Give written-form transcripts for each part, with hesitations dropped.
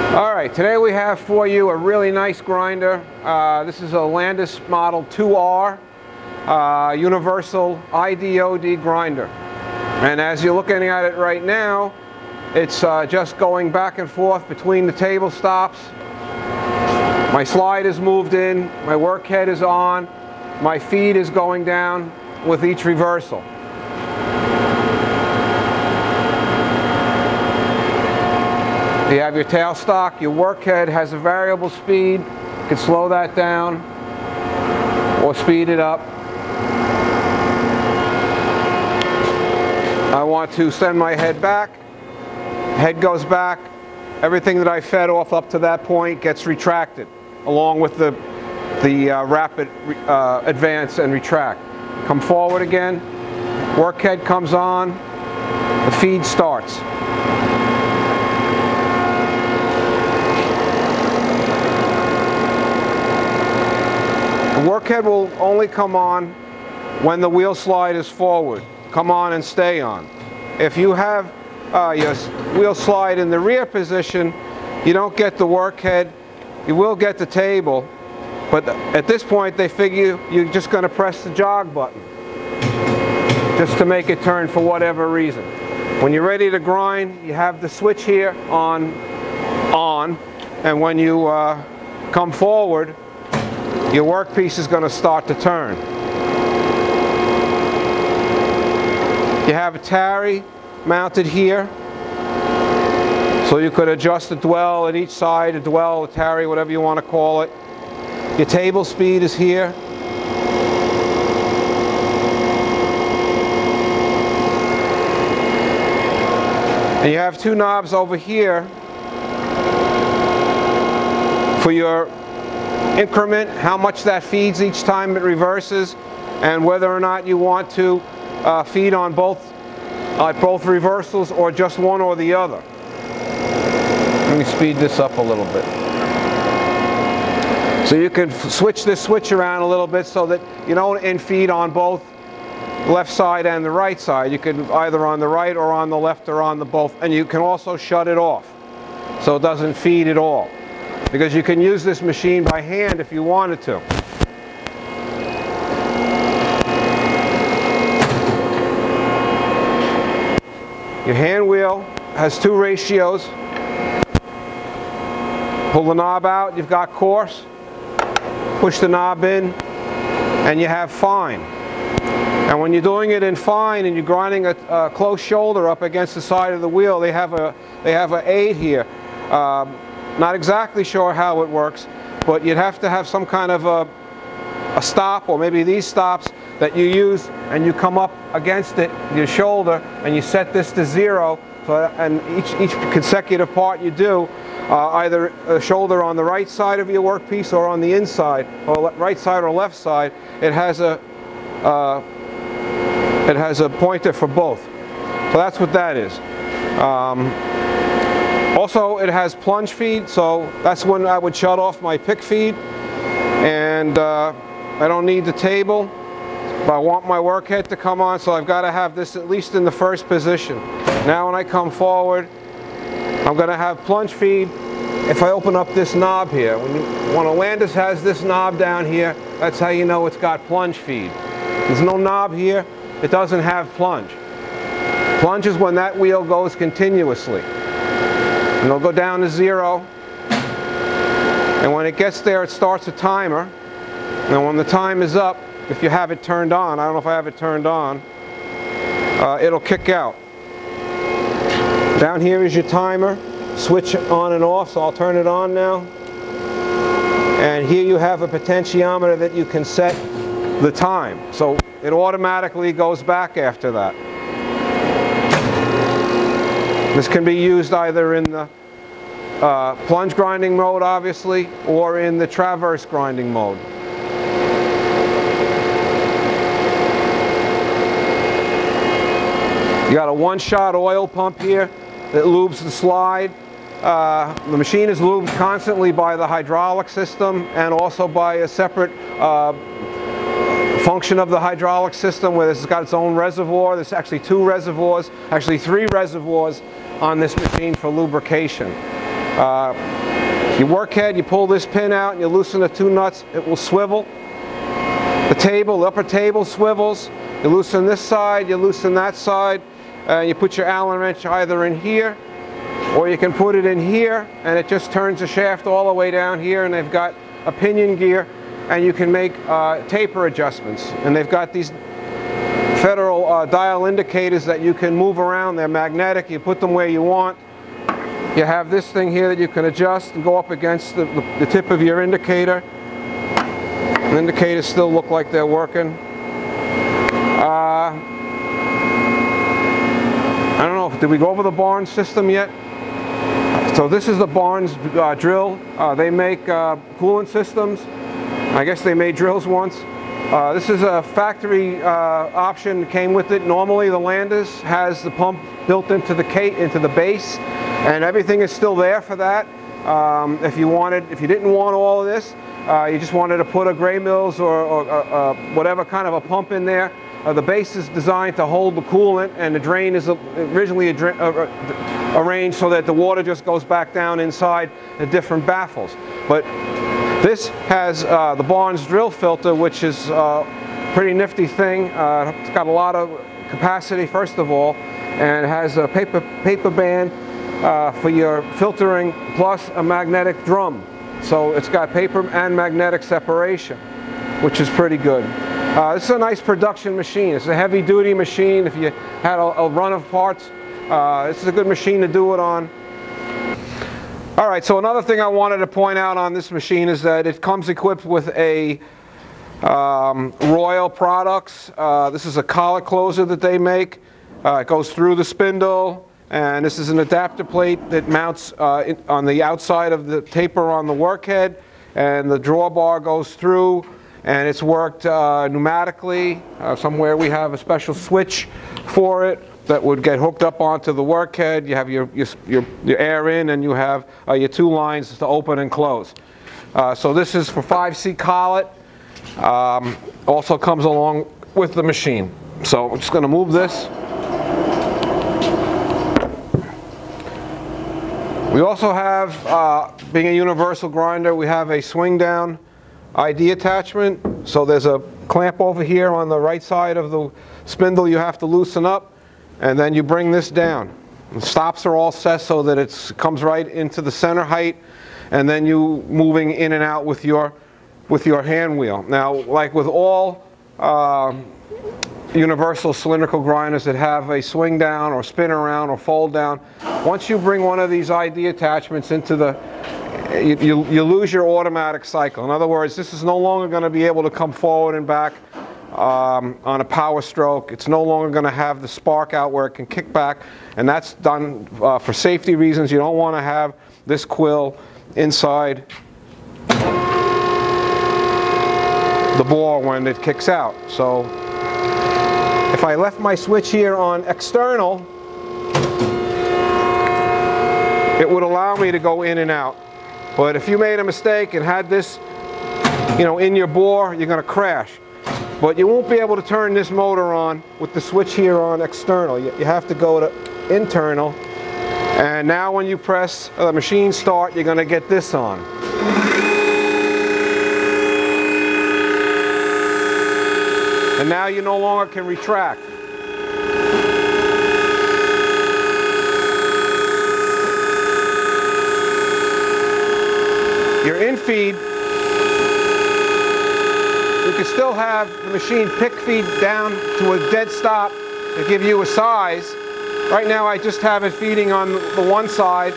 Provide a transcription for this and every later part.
Alright, today we have for you a really nice grinder. This is a Landis model 2R universal IDOD grinder. And as you're looking at it right now, it's just going back and forth between the table stops. My slide is moved in, my work head is on, my feed is going down with each reversal. You have your tailstock, your work head has a variable speed. You can slow that down or speed it up. I want to send my head back. Head goes back. Everything that I fed off up to that point gets retracted along with the rapid advance and retract. Come forward again. Work head comes on. The feed starts. The work head will only come on when the wheel slide is forward. Come on and stay on. If you have your wheel slide in the rear position, you don't get the work head. You will get the table, but at this point they figure you're just going to press the jog button just to make it turn for whatever reason. When you're ready to grind, you have the switch here on, and when you come forward, your workpiece is going to start to turn. You have a tarry mounted here, so you could adjust the dwell at each side, a dwell, a tarry, whatever you want to call it. Your table speed is here. And you have two knobs over here for your increment, how much that feeds each time it reverses, and whether or not you want to feed on both reversals or just one or the other. Let me speed this up a little bit. So you can switch this switch around a little bit so that you don't in-feed on both left side and the right side. You can either on the right or on the left or on the both, and you can also shut it off so it doesn't feed at all, because you can use this machine by hand if you wanted to. Your hand wheel has two ratios. Pull the knob out, you've got coarse. Push the knob in, and you have fine. And when you're doing it in fine and you're grinding a close shoulder up against the side of the wheel, they have an 8 here. Not exactly sure how it works, but you'd have to have some kind of a stop, or maybe these stops that you use, and you come up against it, your shoulder, and you set this to 0. So, and each consecutive part you do, either a shoulder on the right side of your workpiece or on the inside, or right side or left side, it has a pointer for both. So that's what that is. Also, it has plunge feed, so that's when I would shut off my pick feed, and I don't need the table, but I want my work head to come on, so I've got to have this at least in the first position. Now when I come forward, I'm going to have plunge feed. If I open up this knob here, when a Landis has this knob down here, that's how you know it's got plunge feed. There's no knob here, it doesn't have plunge. Plunge is when that wheel goes continuously. And it'll go down to 0, and when it gets there it starts a timer, and when the time is up, if you have it turned on, I don't know if I have it turned on, it'll kick out. Down here is your timer, switch on and off, so I'll turn it on now. And here you have a potentiometer that you can set the time, so it automatically goes back after that. This can be used either in the plunge grinding mode, obviously, or in the traverse grinding mode. You got a one-shot oil pump here that lubes the slide. The machine is lubed constantly by the hydraulic system and also by a separate function of the hydraulic system where it's got its own reservoir. There's actually 2 reservoirs, actually 3 reservoirs on this machine for lubrication. Your work head, you pull this pin out and you loosen the two nuts, it will swivel. The table, the upper table swivels. You loosen this side, you loosen that side, and you put your Allen wrench either in here, or you can put it in here, and it just turns the shaft all the way down here, and they've got a pinion gear, and you can make taper adjustments. And they've got these federal dial indicators that you can move around. They're magnetic, you put them where you want. You have this thing here that you can adjust and go up against the tip of your indicator. The indicators still look like they're working. I don't know, did we go over the Barnes system yet? So this is the Barnes drill. They make coolant systems. I guess they made drills once. This is a factory option, came with it. Normally the Landis has the pump built into the base, and everything is still there for that. If you didn't want all of this, you just wanted to put a Gray Mills or whatever kind of a pump in there. The base is designed to hold the coolant, and the drain is originally arranged so that the water just goes back down inside the different baffles. But this has the Barnes drill filter, which is a pretty nifty thing. It's got a lot of capacity, first of all, and it has a paper band for your filtering, plus a magnetic drum. So it's got paper and magnetic separation, which is pretty good. This is a nice production machine. It's a heavy-duty machine. If you had a run of parts, this is a good machine to do it on. All right, so another thing I wanted to point out on this machine is that it comes equipped with a Royal Products. This is a collet closer that they make. It goes through the spindle, and this is an adapter plate that mounts on the outside of the taper on the workhead, and the drawbar goes through, and it's worked pneumatically. Somewhere we have a special switch for it that would get hooked up onto the workhead. You have your air in, and you have your two lines to open and close. So this is for 5C collet. Also comes along with the machine. So I'm just going to move this. We also have, being a universal grinder, we have a swing down ID attachment. So there's a clamp over here on the right side of the spindle you have to loosen up, and then you bring this down. The stops are all set so that it comes right into the center height, and then you moving in and out with your hand wheel. Now, like with all universal cylindrical grinders that have a swing down or spin around or fold down, once you bring one of these ID attachments into the, you lose your automatic cycle. In other words, this is no longer going to be able to come forward and back on a power stroke. It's no longer going to have the spark out where it can kick back, and that's done for safety reasons. You don't want to have this quill inside the bore when it kicks out. So if I left my switch here on external, it would allow me to go in and out. But if you made a mistake and had this, in your bore, you're going to crash. But you won't be able to turn this motor on with the switch here on external. You have to go to internal. And now when you press the machine start, you're going to get this on. And now you no longer can retract. Your in-feed, you can still have the machine pick feed down to a dead stop to give you a size. Right now I just have it feeding on the one side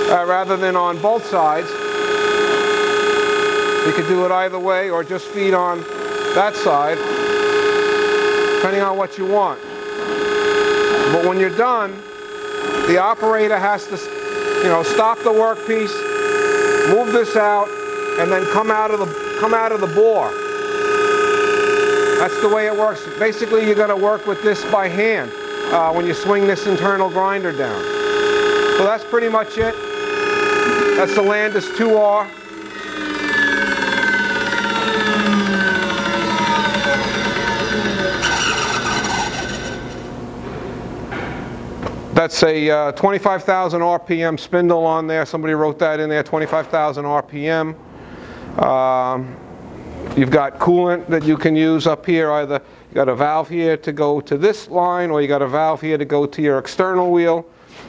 rather than on both sides. You could do it either way, or just feed on that side, depending on what you want. But when you're done, the operator has to, stop the workpiece, move this out, and then come out of the bore. That's the way it works. Basically, you're going to work with this by hand when you swing this internal grinder down. So that's pretty much it. That's the Landis 2R. That's a 25,000 RPM spindle on there. Somebody wrote that in there, 25,000 RPM. You've got coolant that you can use up here. Either you got a valve here to go to this line, or you got a valve here to go to your external wheel.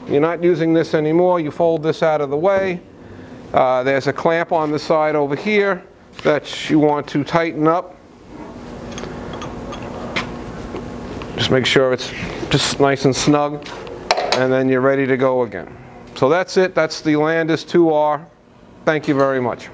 You're not using this anymore. You fold this out of the way. There's a clamp on the side over here that you want to tighten up. Just make sure it's just nice and snug, and then you're ready to go again. So that's it. That's the Landis 2R. Thank you very much.